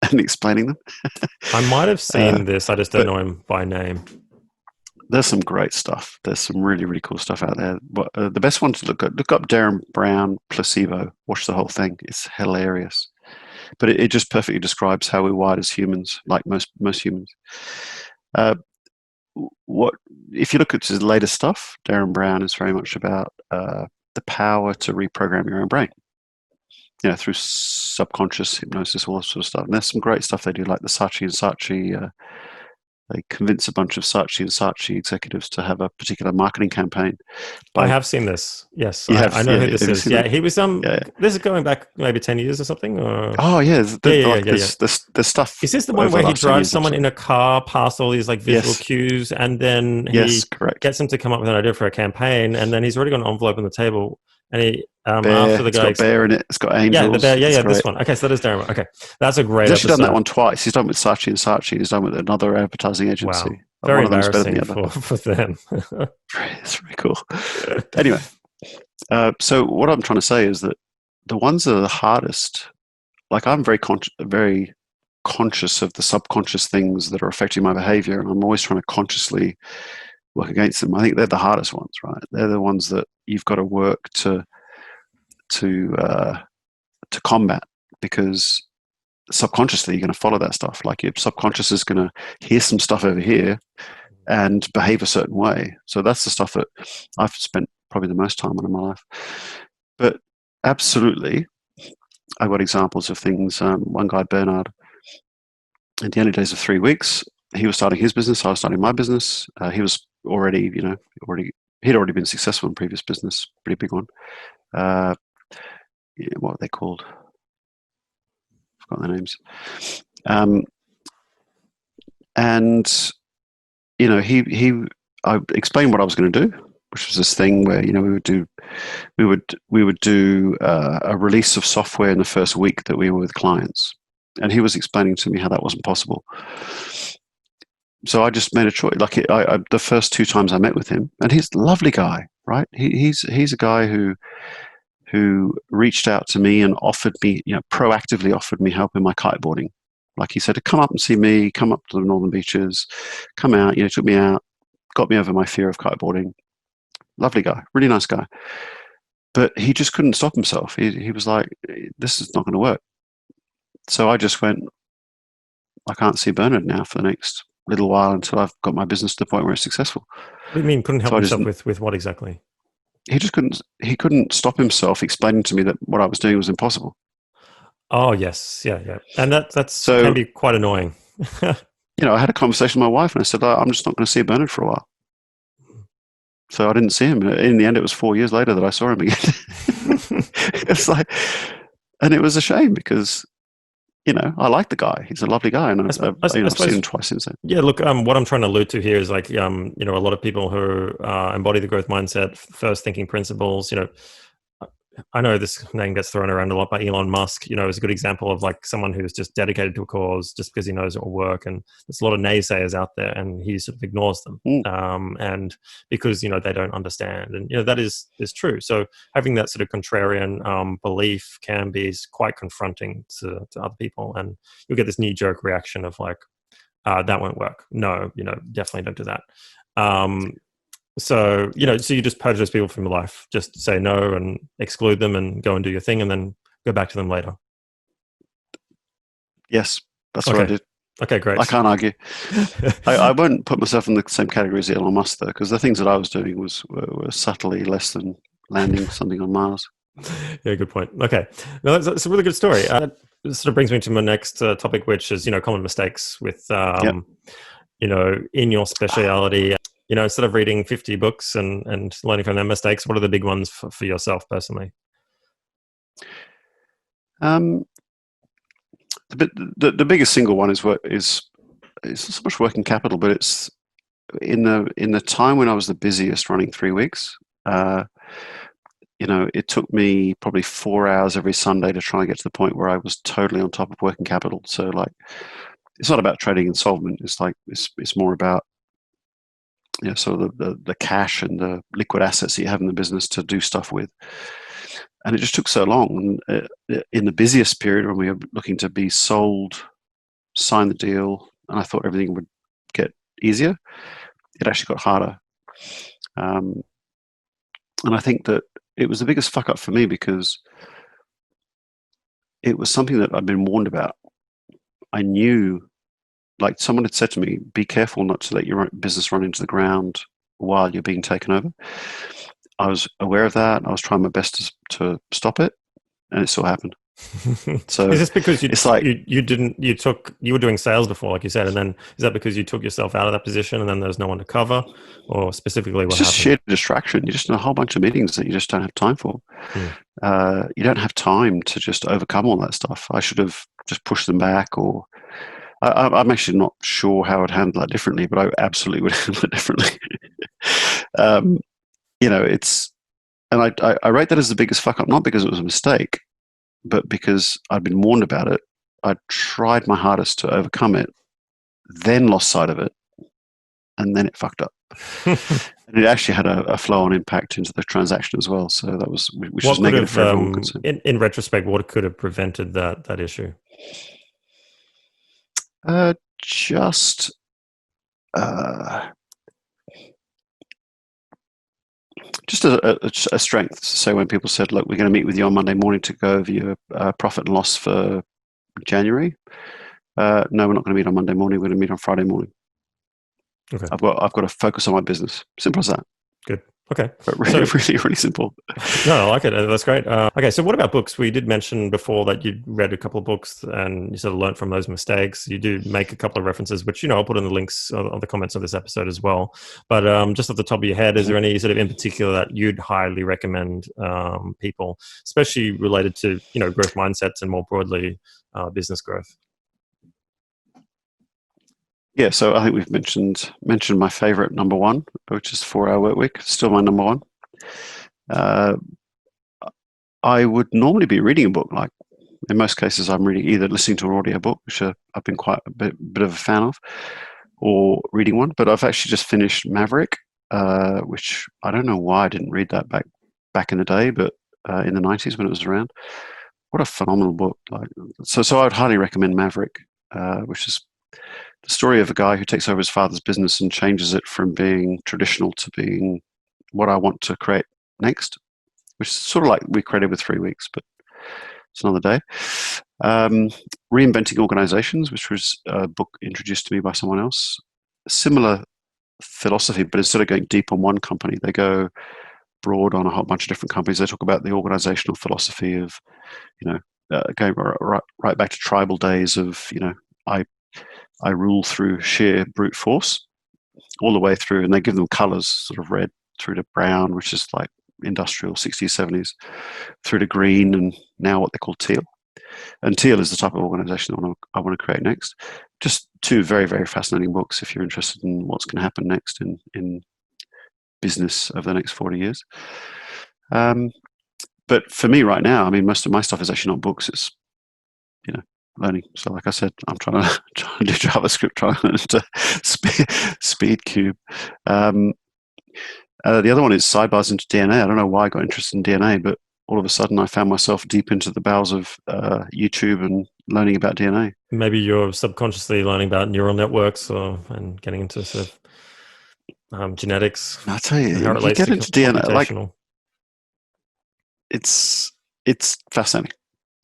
and explaining them. I might have Uh, seen this. I just don't but know him by name. there's some great stuff. There's some really, really cool stuff out there. But the best one to look up Darren Brown placebo. Watch the whole thing. It's hilarious. But it just perfectly describes how we're wired as humans, like most humans. Uh, what if you look at his latest stuff? Darren Brown is very much about the power to reprogram your own brain. Through subconscious hypnosis, all that sort of stuff. And there's some great stuff they do, like the Saatchi and Saatchi. They convince a bunch of Saatchi and Saatchi executives to have a particular marketing campaign. I By have seen this. Yes, you I have, know yeah, who this have you is. seen Yeah, that? he was. Yeah. This is going back maybe 10 years or something. Or Oh yeah, yeah, yeah, yeah, like yeah, yeah. there's stuff Is this the one over where the he last 10 drives years. someone in Absolutely. a car past all these like visual Yes, cues, and then yes, he correct. gets him to come up with an idea for a campaign, and then he's already got an envelope on the table, and he after Bear. the It's guy, got bear in it. It's got yeah, the bear, angels. yeah, It's yeah, this great. one. Okay, so that is Darren. Okay, that's a great He's actually done that episode. one twice. He's done with Saatchi and Saatchi. He's done with another advertising agency. Wow, very One of them is better than embarrassing the other. for them. It's very cool. Anyway, so what I'm trying to say is that the ones that are the hardest, like I'm very conscious of the subconscious things that are affecting my behavior, and I'm always trying to consciously work against them. I think they're the hardest ones, right? They're the ones that you've got to work to uh, to combat, because subconsciously you're going to follow that stuff. Like your subconscious is going to hear some stuff over here and behave a certain way. So that's the stuff that I've spent probably the most time on in my life. But absolutely, I've got examples of things. One guy, Bernard, in the early days of 3 weeks, he was starting his business. I was starting my business. He was already, he'd already been successful in previous business, pretty big one. What are they called? Forgot their names. And I explained what I was going to do, which was this thing where we would do a release of software in the first week that we were with clients, and he was explaining to me how that wasn't possible. So I just made a choice. Like the first 2 times I met with him, and he's a lovely guy, right? He's a guy who reached out to me and offered me, proactively offered me help in my kiteboarding. Like he said, come up and see me, come up to the northern beaches, come out. Took me out, got me over my fear of kiteboarding. Lovely guy, really nice guy. But he just couldn't stop himself. He was like, this is not going to work. So I just went, I can't see Bernard now for the next little while until I've got my business to the point where it's successful. What do you mean couldn't help So himself with what exactly? he couldn't stop himself explaining to me that what I was doing was impossible. Oh yes, yeah, yeah, and that's can So, be quite annoying. I had a conversation with my wife and I said, I'm just not going to see Bernard for a while. So I didn't see him. In the end, it was 4 years later that I saw him again. It's like, and it was a shame because, I like the guy. He's a lovely guy. And I've seen him twice since then. Yeah, look, what I'm trying to allude to here is like, a lot of people who embody the growth mindset, first thinking principles, I know this name gets thrown around a lot by Elon Musk, is a good example of like someone who's just dedicated to a cause just because he knows it will work. And there's a lot of naysayers out there and he sort of ignores them. And because, they don't understand. And, that is true. So having that sort of contrarian belief can be quite confronting to other people. And you'll get this knee jerk reaction of like, that won't work. No, definitely don't do that. So, so you just purge those people from your life, just say no and exclude them and go and do your thing and then go back to them later. Yes, that's what I Okay. did. Okay, I great. can't argue. I won't put myself in the same category as Elon Musk, though, because the things that I was doing were subtly less than landing something on Mars. Yeah, good point. Okay, no, that's a really good story. This sort of brings me to my next topic, which is common mistakes with Yep. in your speciality. Instead of reading 50 books and learning from their mistakes, what are the big ones for yourself personally? Um, the biggest single one is it's not so much working capital, but it's in the time when I was the busiest, running 3 weeks. Uh, it took me probably 4 hours every Sunday to try and get to the point where I was totally on top of working capital. So like, it's not about trading insolvent. It's like it's more about sort of the cash and the liquid assets that you have in the business to do stuff with. And it just took so long. And in the busiest period when we were looking to be sold, sign the deal, and I thought everything would get easier, it actually got harder. Um, and I think that it was the biggest fuck up for me because it was something that I'd been warned about. I knew, like someone had said to me, be careful not to let your business run into the ground while you're being taken over. I was aware of that. I was trying my best to stop it, and it still happened. So Is this because it's like, you were doing sales before, like you said, and then is that because you took yourself out of that position and then there's no one to cover, or specifically it's what just happened? sheer distraction. You're just in a whole bunch of meetings that you just don't have time for. Hmm. You don't have time to just overcome all that stuff. I should have just pushed them back, or I'm actually not sure how I'd handle that differently, but I absolutely would handle it differently. um, it's, and I rate that as the biggest fuck up, not because it was a mistake, but because I'd been warned about it. I tried my hardest to overcome it, then lost sight of it, and then it fucked up. And it actually had a flow-on impact into the transaction as well. So that was, which was What could negative have, for everyone concerned. in retrospect, what could have prevented that issue? Just uh, just a strength. So when people said, "Look, we're going to meet with you on Monday morning to go over your profit and loss for January," no, we're not going to meet on Monday morning. We're going to meet on Friday morning. Okay, I've got to focus on my business. Simple as that. good. Okay, But really, so really, really simple. no, I like it. That's great. Okay, so what about books? We did mention before that you read a couple of books and you sort of learned from those mistakes. You do make a couple of references, which I'll put in the links of the comments of this episode as well. But just off the top of your head, is there any sort of in particular that you'd highly recommend people, especially related to growth mindsets and more broadly business growth? Yeah, so I think we've mentioned my favorite number one, which is 4 Hour Work Week. Still my number one. I would normally be reading a book. Like in most cases, I'm reading, either listening to an audio book, which I've been quite a bit of a fan of, or reading one. But I've actually just finished Maverick, which I don't know why I didn't read that back in the day, but in the 90s when it was around. What a phenomenal book! Like, so I would highly recommend Maverick, which is the story of a guy who takes over his father's business and changes it from being traditional to being what I want to create next, which is sort of like we created with 3 weeks, but it's another day. Reinventing Organizations, which was a book introduced to me by someone else. Similar philosophy, but instead of going deep on one company, they go broad on a whole bunch of different companies. They talk about the organizational philosophy of, going right back to tribal days of, I rule through sheer brute force all the way through, and they give them colors, sort of red through to brown, which is like industrial 60s, 70s, through to green, and now what they call teal. And teal is the type of organization I want to create next. Just two very, very fascinating books if you're interested in what's going to happen next in business over the next 40 years. But for me right now, I mean, most of my stuff is actually not books. It's, learning. So like I said, I'm trying to do JavaScript, trying to speed cube. The other one is sidebars into DNA. I don't know why I got interested in DNA, but all of a sudden I found myself deep into the bowels of YouTube and learning about DNA. Maybe you're subconsciously learning about neural networks and getting into sort of genetics And I tell you, and how it you relates get to into DNA, like computational. it's fascinating.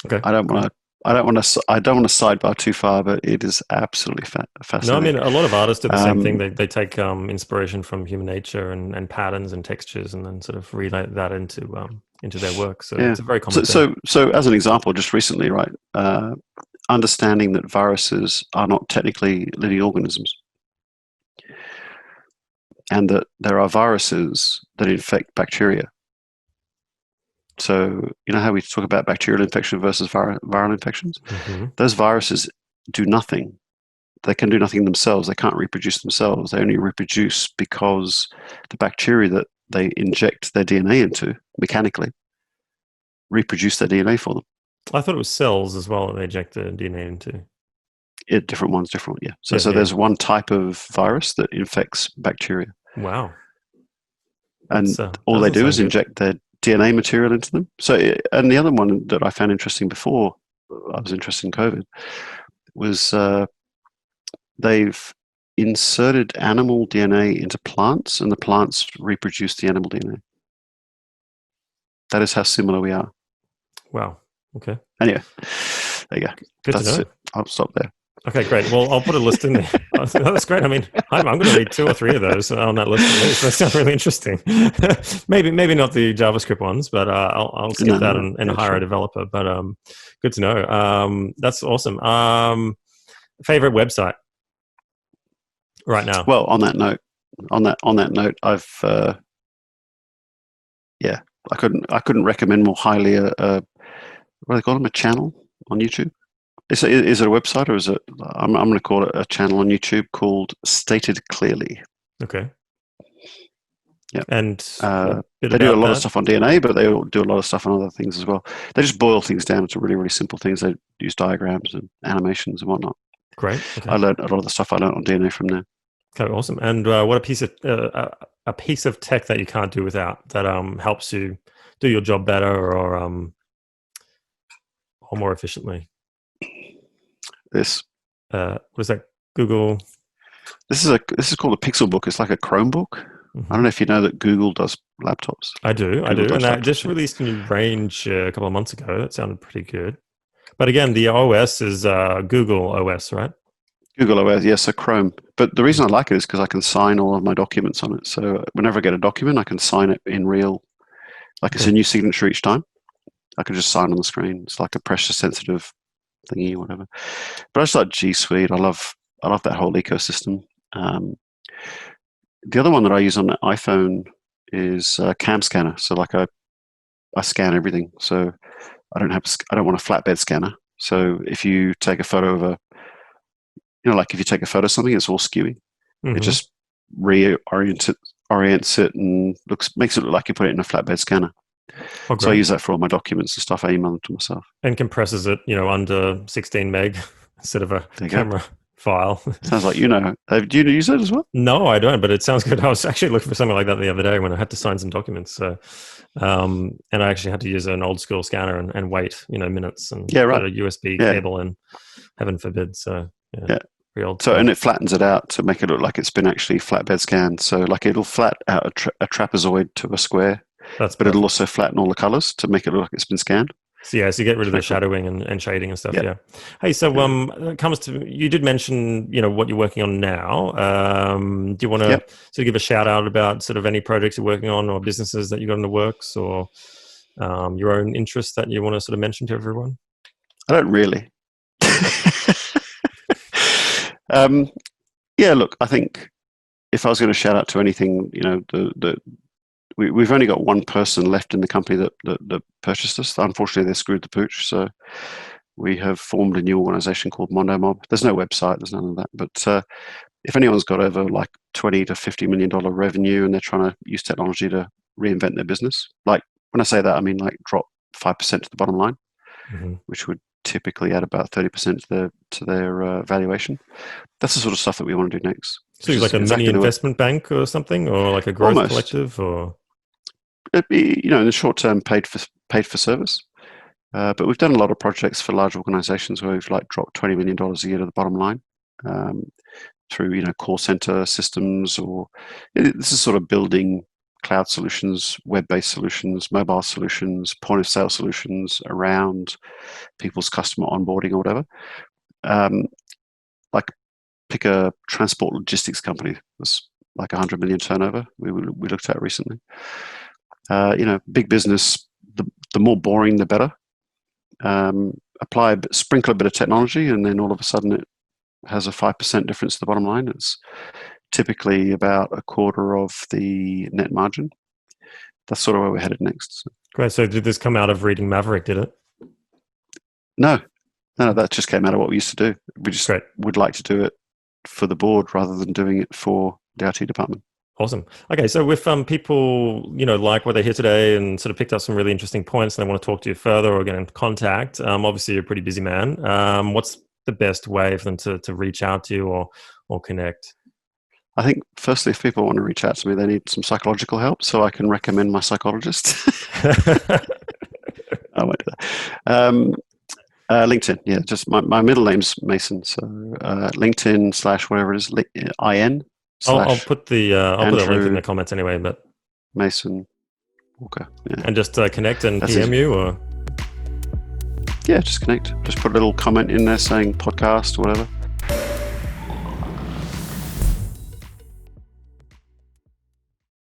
Okay, I don't cool. want to I don't want to. I don't want to sidebar too far, but it is absolutely No, I fascinating. mean, a lot of artists do the same thing. Um, They take inspiration from human nature and patterns and textures, and then sort of relate that into their work. So yeah. it's a very common So, thing. so, so as an example, just recently, right? Understanding that viruses are not technically living organisms, and that there are viruses that infect bacteria. So, you know how we talk about bacterial infection versus viral infections? Hmm. Those viruses do nothing. They can do nothing themselves. They can't reproduce themselves. They only reproduce because the bacteria that they inject their DNA into mechanically reproduce their DNA for them. I thought it was cells as well that they inject the DNA into. Different ones, different, yeah. So, Yeah, so yeah. there's one type of virus that infects bacteria, Wow, and that all they doesn't do sound is good. inject their DNA material into them. So, and the other one that I found interesting before I was interested in COVID was they've inserted animal DNA into plants, and the plants reproduce the animal DNA. That is how similar we are. Wow. Okay. Anyway, there you go. Good to That's know. it. I'll stop there. Okay, great. Well, I'll put a list in there. That's great. I mean, I'm going to read two or three of those on that list at least. That sounds really interesting. Maybe not the JavaScript ones, but I'll skip No, that no, and yeah, hire a sure. developer. But good to know. That's awesome. Favorite website right now? Well, on that note, I've yeah, I couldn't recommend more highly what do they call them, a channel on YouTube. Is it a website, or is it? I'm going to call it a channel on YouTube called Stated Clearly. Okay, Yeah. and a bit They do a about lot of that. stuff on DNA, but they do a lot of stuff on other things as well. They just boil things down to really, really simple things. They use diagrams and animations and whatnot. Great. I Okay. learned a lot of the stuff I learned on DNA from there. Okay. Awesome. And what a piece of tech that you can't do without that helps you do your job better or more efficiently. This What is that? Google. this is called a Pixel Book. It's like a Chromebook. I don't Hmm. know if you know that Google does laptops. I do, Google and does that laptops. just Yeah. released a new range a couple of months ago. That sounded pretty good. But again, the OS is Google OS, right? Google OS, yes, so Chrome. But the reason I like it is because I can sign all of my documents on it. So whenever I get a document, I can sign it in real, like it's a Okay. new signature each time. I can just sign on the screen. It's like a pressure sensitive thingy or whatever. But I just like G Suite. I love that whole ecosystem. Um, the other one that I use on the iPhone is Cam Scanner. So like I scan everything. So I don't want a flatbed scanner. So if you take a photo of like if you take a photo of something, it's all skewy. It Hmm. just orients it and makes it look like you put it in a flatbed scanner. Oh, So I great. use that for all my documents and stuff. I email them to myself. And compresses it, under 16 meg instead of a There you go. camera file. Sounds like you know. Do you use it as well? No, I don't, but it sounds good. I was actually looking for something like that the other day when I had to sign some documents. So, and I actually had to use an old school scanner and wait, minutes and Yeah, put right. a USB Yeah, cable in. Heaven forbid. So, yeah, yeah. pretty old So and school. it flattens it out to make it look like it's been actually flatbed scanned. So like it'll flat out a trapezoid to a square, That's but it'll perfect. also flatten all the colors to make it look like it's been scanned. So yeah, so you get rid It's of the very cool. shadowing and shading and stuff. Yeah, Yeah. Hey, so yeah, when it comes to you did mention what you're working on now. Do you want to yeah. sort of give a shout out about sort of any projects you're working on or businesses that you got in the works or your own interests that you want to sort of mention to everyone? I don't really. um, yeah, look, I think if I was going to shout out to anything, we've only got one person left in the company that purchased us. Unfortunately, they screwed the pooch. So we have formed a new organization called Mondo Mob. There's no website, there's none of that. But if anyone's got over like $20 to $50 million revenue and they're trying to use technology to reinvent their business, like when I say that, I mean like drop 5% to the bottom line, Hmm. which would typically add about 30% to their valuation. That's the sort of stuff that we want to do next, So which you're is like a mini exactly the way. investment bank or something, or like a growth Almost. collective, or It'd be, in the short term, paid for service. But we've done a lot of projects for large organizations where we've like dropped $20 million a year to the bottom line, through call center systems, or this is sort of building cloud solutions, web-based solutions, mobile solutions, point-of-sale solutions around people's customer onboarding or whatever. Like pick a transport logistics company that's like 100 million turnover. We looked at recently. Big business. The more boring, the better. Sprinkle a bit of technology, and then all of a sudden it has a 5% difference to the bottom line. It's typically about a quarter of the net margin. That's sort of where we're headed next. Great. So did this come out of reading Maverick, did it? No, that just came out of what we used to do. We just would like to do it for the board rather than doing it for the IT department. Awesome. Okay, so with people, like what they hear today and sort of picked up some really interesting points and they want to talk to you further or get in contact, obviously you're a pretty busy man. What's the best way for them to reach out to you or connect? I think, firstly, if people want to reach out to me, they need some psychological help, so I can recommend my psychologist. I won't do that. LinkedIn, yeah. Just my middle name's Mason, so LinkedIn / whatever it is, IN. I'll put the link in the comments anyway. But Mason Walker, yeah. And just connect and That's PM you, or yeah, just connect. Just put a little comment in there saying podcast or whatever.